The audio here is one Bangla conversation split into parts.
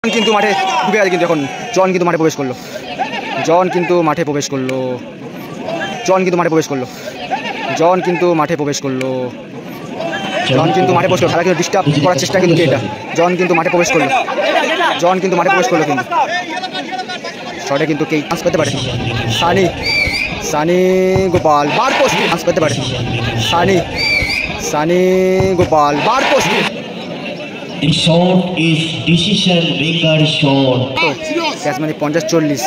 কিন্তু মাঠে ঢুকে গেছে কিন্তু এখন জন কিন্তু মাঠে প্রবেশ করলো জন কিন্তু মাঠে প্রবেশ করলো জন কিন্তু মাঠে প্রবেশ করলো জন কিন্তু মাঠে প্রবেশ করলো জন কিন্তু মাঠে প্রবেশ করলো খেলা কিন্তু ডিস্টার্ব করার চেষ্টা কিন্তু এটা জন কিন্তু মাঠে প্রবেশ করলো জন কিন্তু মাঠে প্রবেশ করলো কিন্তু শটে কিন্তু কে চান্স পেতে পারে সানি সানি গোপাল বার পোস্ট চান্স পেতে পারে সানি সানি গোপাল বার post The shot is decision maker shot. Catch মানে 50-40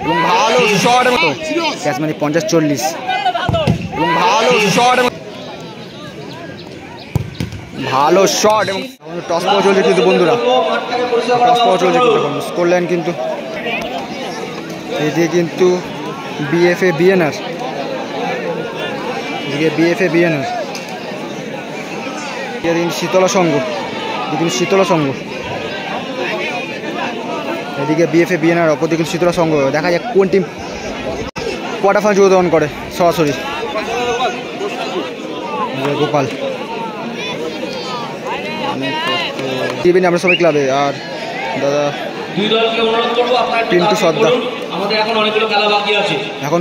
এবং ভালো শট মতো ক্যাচ মানে 50-40 এবং ভালো শট ভালো শট এবং টস পাওয়া চলছে কিন্তু বন্ধুরা টস পাওয়া চলছে কিন্তু এখন স্কোর লাইন কিন্তু এদিকে কিন্তু বিএফএ বিএনআর এদিকে বিএফএ বিএনআর এদিকে শীতলা সংঘ কিন্তু শীতলা সংঘ এদিকে বিএফএ বিএনআর অপরদিকে শীতলা সংঘ দেখা যাক কোন টিম কোয়ার্টার ফাইনাল যোগদান করে সরাসরি গোপাল টিভি আমরা সবাই ক্লাবে আর দাদা পিন্টু সর্দার এখন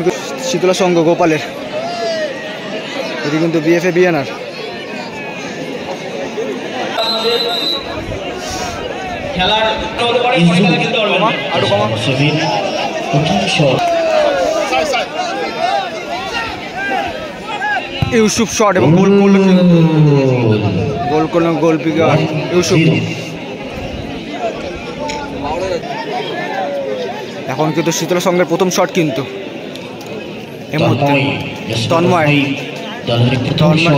শীতলা সংঘ গোপালের এদিকে কিন্তু বিএফএ বিএনআর ইউসুফ শট এবং গোল করলো গোল করলো গোলকিপার ইউসুফ এখন কিন্তু শীতলা সংঘের প্রথম শট কিন্তু এর মধ্যে তন্ময়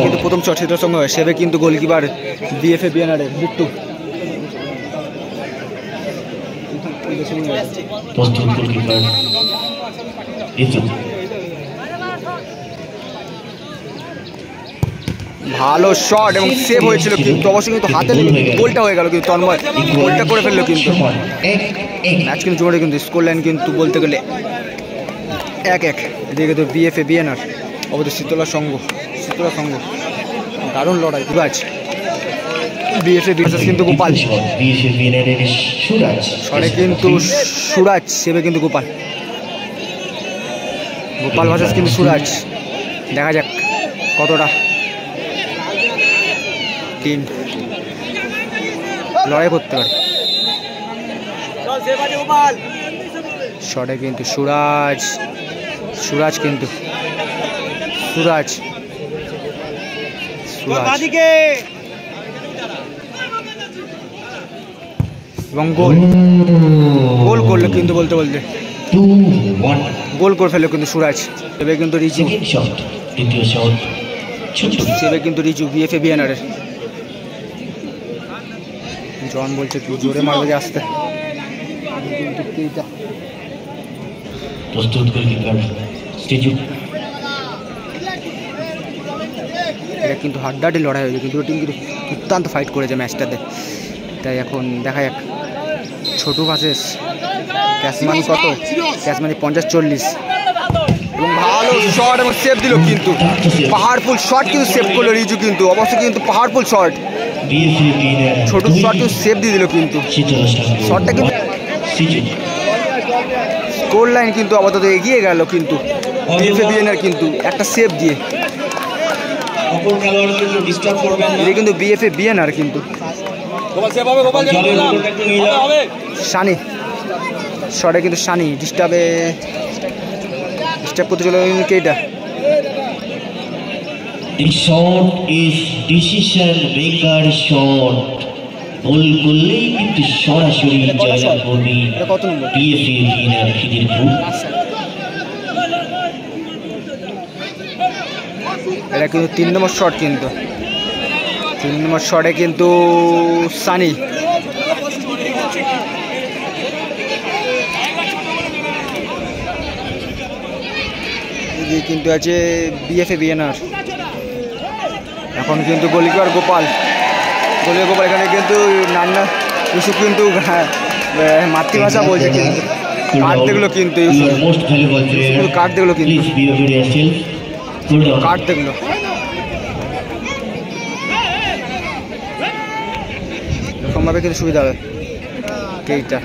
কিন্তু প্রথম শট শীতলা সংঘ সেবে কিন্তু গোলকিপার বিএফএ বিএনআর বিট্টু ভালো শট এবং সেভ হয়েছিল কিন্তু অবশ্যই কিন্তু হাতে গোলটা হয়ে গেল কিন্তু তন্ময় গোলটা করে ফেললো কিন্তু ম্যাচ কিন্তু জোরে কিন্তু স্কোর লাইন কিন্তু বলতে গেলে 1-1 এদিকে তো বিএফএ বিএনআর অবশ্য শীতলা সংঘ দারুণ লড়াই সুরাজ বিএফএ বিএনআর কিন্তু গোপাল শটে কিন্তু সুরাজ সেবে কিন্তু গোপাল ভার্সেস কিন্তু সুরাজ দেখা যাক কতটা টিম লড়াই করতে পারে শটে কিন্তু সুরাজ কিন্তু সুরাজ এবং গোল করলো কিন্তু বলতে গোল করে ফেললো কিন্তু সুরাজ এবার কিন্তু রিজু বিএফএ বিএনআর জন বলছে কি জোরে মারবে যে আসতে এটা কিন্তু হাড্ডাহাড্ডি লড়াই হয়েছে কিন্তু টিম কিন্তু দুর্দান্ত ফাইট করেছে ম্যাচটাতে তাই এখন দেখা যাক ছোটু ভার্সেস ক্যাশমানি কত ক্যাশমানি 50-40 এবং ভালো শট এবং সেভ দিল কিন্তু পাহাড়ফুল শট কিন্তু সেভ করলো রিজু কিন্তু অবশ্যই কিন্তু পাহাড়ফুল শট ছোট শট কিন্তু সেভ দিয়ে দিল কিন্তু শটটা কিন্তু স্কোর লাইন কিন্তু আপাতত এগিয়ে গেল কিন্তু বিএফএ বিএনআর কিন্তু একটা সেভ দিয়ে এটা কিন্তু বিএফএ বিএনআর কিন্তু সানি শটে কিন্তু সানি ডিস্টার্ব করতে চলে কিন্তু এইটা The shot is decision maker shot. গোল করলেই কিন্তু সরাসরি জয়লাভ করবে বিএফএ বিএনআর খিদিরপুর। এটা কিন্তু 3 নম্বর শট কিন্তু 3 নম্বর শটে কিন্তু সানি কিন্তু আছে বিএফএ বিএনআর এখন কিন্তু গোলকিপার গোপাল এখানে কিন্তু নান্না ইউসুফ কিন্তু মাতৃভাষা বলছে কিন্তু কার্ড দেখলো কিন্তু কার্ড দেখলো এরকমভাবে কিন্তু সুবিধা হবে কেইটা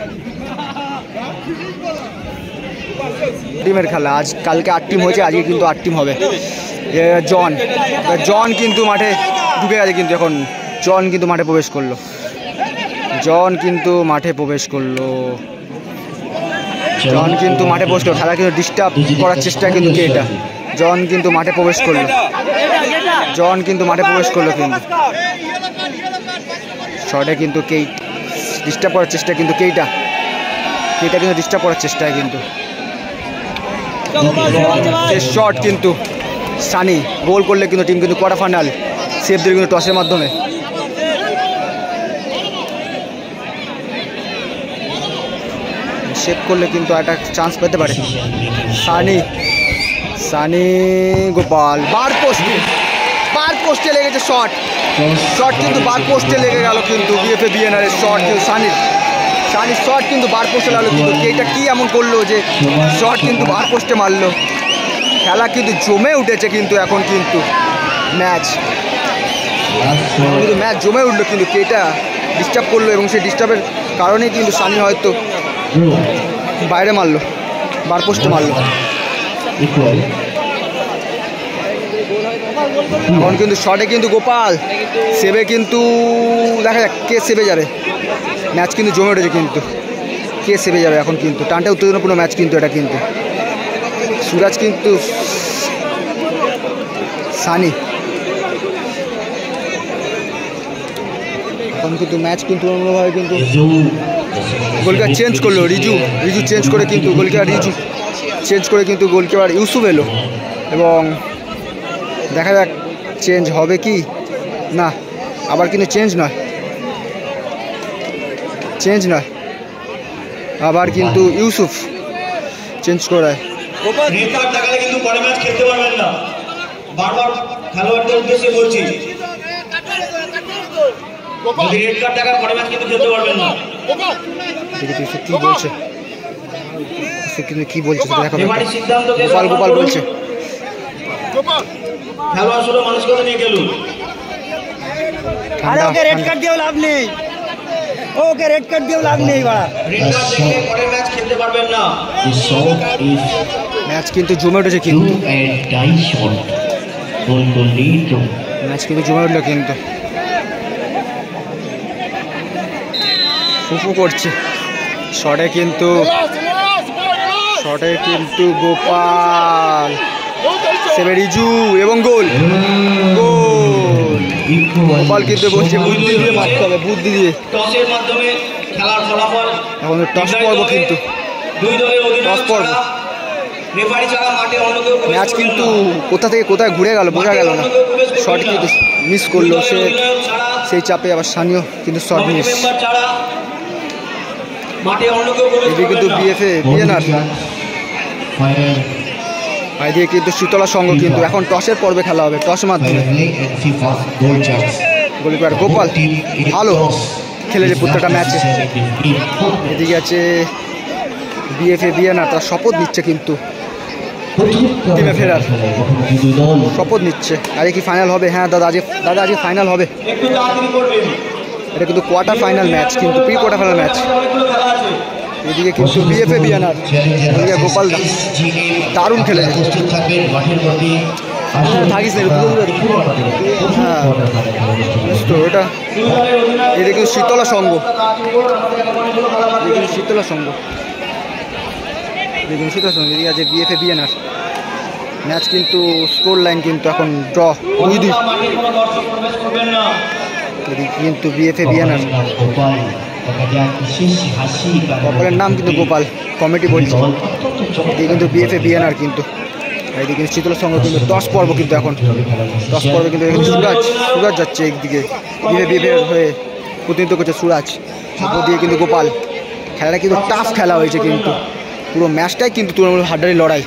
টিমের খেলা। আজ কালকে 8 টিম হয়েছে, আজকে কিন্তু 8 টিম হবে। জন কিন্তু মাঠে ঢুকে গেছে কিন্তু এখন জন কিন্তু মাঠে প্রবেশ করলো। জন কিন্তু মাঠে প্রবেশ করলো। জন কিন্তু মাঠে প্রবেশ করলো। খেলা কিন্তু ডিস্টার্ব করার চেষ্টা কিন্তু কেইটা। জন কিন্তু মাঠে প্রবেশ করলো। জন কিন্তু মাঠে প্রবেশ করলো কিন্তু শর্টে কিন্তু কেই ডিস্টার্ব করার চেষ্টা কিন্তু কেইটা কিন্তু ডিস্টার্ব করার চেষ্টা কিন্তু শট কিন্তু সানি গোল করলে কিন্তু টিম কিন্তু কোয়ার্টার ফাইনাল সেভ দিল কিন্তু টসের মাধ্যমে। সেভ করলে কিন্তু একটা চান্স পেতে পারে সানি গোপাল। বার পোস্টে লেগেছে শট কিন্তু বার পোস্টে লেগে গেল কিন্তু বিএফএ বিএনআর এর শট কিন্তু সানির শট কিন্তু বার পোস্টে লাগলো কিন্তু এটা কি এমন করলো যে শট কিন্তু বার পোস্টে মারলো। খেলা কিন্তু জমে উঠেছে কিন্তু এখন কিন্তু ম্যাচ জমে উঠলো কিন্তু কেটা ডিস্টার্ব করলো এবং সেই ডিস্টার্বের কারণেই কিন্তু সানি হয়তো বাইরে মারলো, বার পোস্টে মারলো। এখন কিন্তু শটে কিন্তু গোপাল সেভে কিন্তু দেখা যাক কে সেভে যাবে। ম্যাচ কিন্তু জমে উঠেছে কিন্তু কে সেভে যাবে এখন কিন্তু টানটা উত্তেজনাপূর্ণ ম্যাচ কিন্তু এটা কিন্তু সুরাজ কিন্তু সানি এখন কিন্তু ম্যাচ কিন্তু অন্যভাবে কিন্তু গোলকিপার চেঞ্জ করলো রিজু চেঞ্জ করে কিন্তু গোলকিপার ইউসুফ এলো এবং দেখা যাক চেঞ্জ হবে কি না। আবার কিন্তু চেঞ্জ নয় আবার কিন্তু ইউসুফ চেঞ্জ করায়। কিন্তু পরে ম্যাচ খেলতে পারবেন না, বারবার খেলোয়াড়দের উদ্দেশ্যে বলছি, যদি রেড কার্ড টাকা পরে ম্যাচ কিন্তু খেলতে পারবেন না। কি বলছে গোপাল বলছে খেলোয়াড় শুধু মানুষ কথা নিয়ে গেল। ওকে রেড কার্ড দিয়েও লাভ নেই, পরে ম্যাচ খেলতে পারবেন না। ম্যাচ কিন্তু জমে উঠেছে কিন্তু ম্যাচ কিন্তু জমে উঠলো কিন্তু ফুফু করছে শটে কিন্তু গোপাল সেভে রিজু এবং গোল গোপাল কিন্তু বলছে বুদ্ধি দিয়ে মারতে হবে, বুদ্ধি দিয়ে। টসের মাধ্যমে খেলার ফলাফল এখন টস পর্ব কিন্তু টস পর্ব ম্যাচ কিন্তু কোথা থেকে কোথায় ঘুরে গেল বোঝা গেল না। শট কিন্তু মিস করলো সেই চাপে আবার সানিও কিন্তু শট মিস। এদিকে কিন্তু বিএফএ বিএনআর এদিকে কিন্তু শীতলা সংঘ কিন্তু এখন টসের পর্বে খেলা হবে, টসের মাধ্যমে। গোলকিপার গোপাল ভালো খেলেছে প্রত্যেকটা ম্যাচে। এদিকে আছে বিএফএ বিএনআর, তারা শপথ নিচ্ছে কিন্তু টিমে ফেরার শপথ নিচ্ছে। আজকে কি ফাইনাল হবে? হ্যাঁ দাদা আজকে ফাইনাল হবে। এটা কিন্তু কোয়ার্টার ফাইনাল ম্যাচ কিন্তু প্রি কোয়ার্টার ফাইনাল ম্যাচ। এদিকে কিন্তু বিএফএ বিএনআর এদিকে গোপাল দারুণ খেলেছে। থাকিস না হ্যাঁ তো এটা এদিকে কিন্তু শীতলা সংঘ এদিকে আছে বিএফএ বিএনআর। ম্যাচ কিন্তু স্কোর লাইন কিন্তু এখন ড্র 2-2। এদিকে কিন্তু বিএফএ বিএনআর গোপালের নাম কিন্তু গোপাল কমিটি বলছে। এদিকে কিন্তু বিএফএ বিএনআর কিন্তু এইদিকে কিন্তু শীতলা সংঘ কিন্তু টস পর্ব কিন্তু এখন টস পর্বে কিন্তু এখানে সুরাজ যাচ্ছে একদিকে বিএফএ হয়ে প্রতিনিধিত্ব করছে সুরাজ, ওদিকে কিন্তু গোপাল। খেলাটা কিন্তু টাফ খেলা হয়েছে কিন্তু পুরো ম্যাচটাই কিন্তু তৃণমূল হাড্ডারি লড়াই।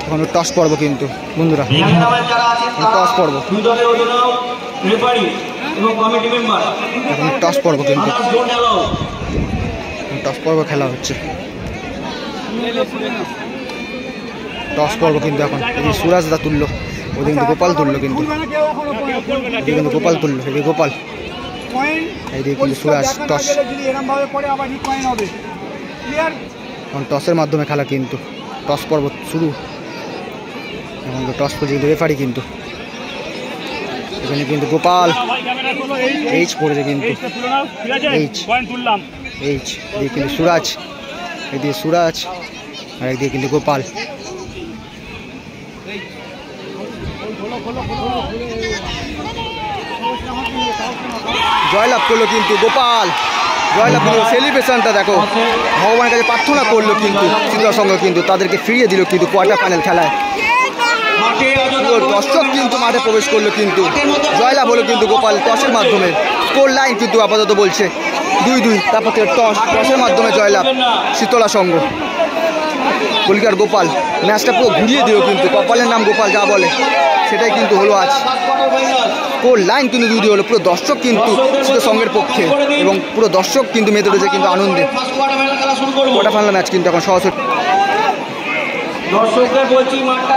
এখন টস পর্ব কিন্তু বন্ধুরা টস পর্ব এখন টস পর্ব কিন্তু টস পর্ব খেলা হচ্ছে। টস পর্ব কিন্তু এখন এদিকে সুরাজ দা তুললো, ওদিকে কিন্তু গোপাল তুললো কিন্তু এদিকে কিন্তু গোপাল তুললো, এদিকে গোপাল এইদিকে কিন্তু সুরাজ টস, এখন টসের মাধ্যমে খেলা কিন্তু টস পর্ব শুরু। এখন টস পর্যন্ত রেফারি কিন্তু এখানে কিন্তু গোপাল এইচ পড়েছে কিন্তু এইচ এদিকে কিন্তু সুরাজ, এদিকে সুরাজ আর একদিকে কিন্তু গোপাল। জয়লাভ করলো কিন্তু গোপাল, জয়লাভ করলো। সেলিব্রেশনটা দেখো, ভগবানের কাছে প্রার্থনা করলো কিন্তু শীতলা সংঘ কিন্তু তাদেরকে ফিরিয়ে দিল কিন্তু কোয়ার্টার ফাইনাল খেলায়। দর্শক কিন্তু মাঠে প্রবেশ করলো কিন্তু জয়লাভ হলো কিন্তু গোপাল টসের মাধ্যমে। স্কোর লাইন কিন্তু আপাতত বলছে 2-2। তারপর থেকে টসের মাধ্যমে জয়লাভ শীতলা সংঘ। কলিকার গোপাল ম্যাচটা পুরো ঘুরিয়ে দিল কিন্তু, কপালের নাম গোপাল যা বলে সেটাই কিন্তু হলো আজ। স্কোর লাইন কিন্তু 2-2 হলো। পুরো দর্শক কিন্তু শীতলা সংঘের পক্ষে এবং পুরো দর্শক কিন্তু মেতে উঠেছে কিন্তু আনন্দে। কোয়ার্টার ফাইনাল ম্যাচ কিন্তু এখন সরাসরি দর্শকদের বলছি মাঠটা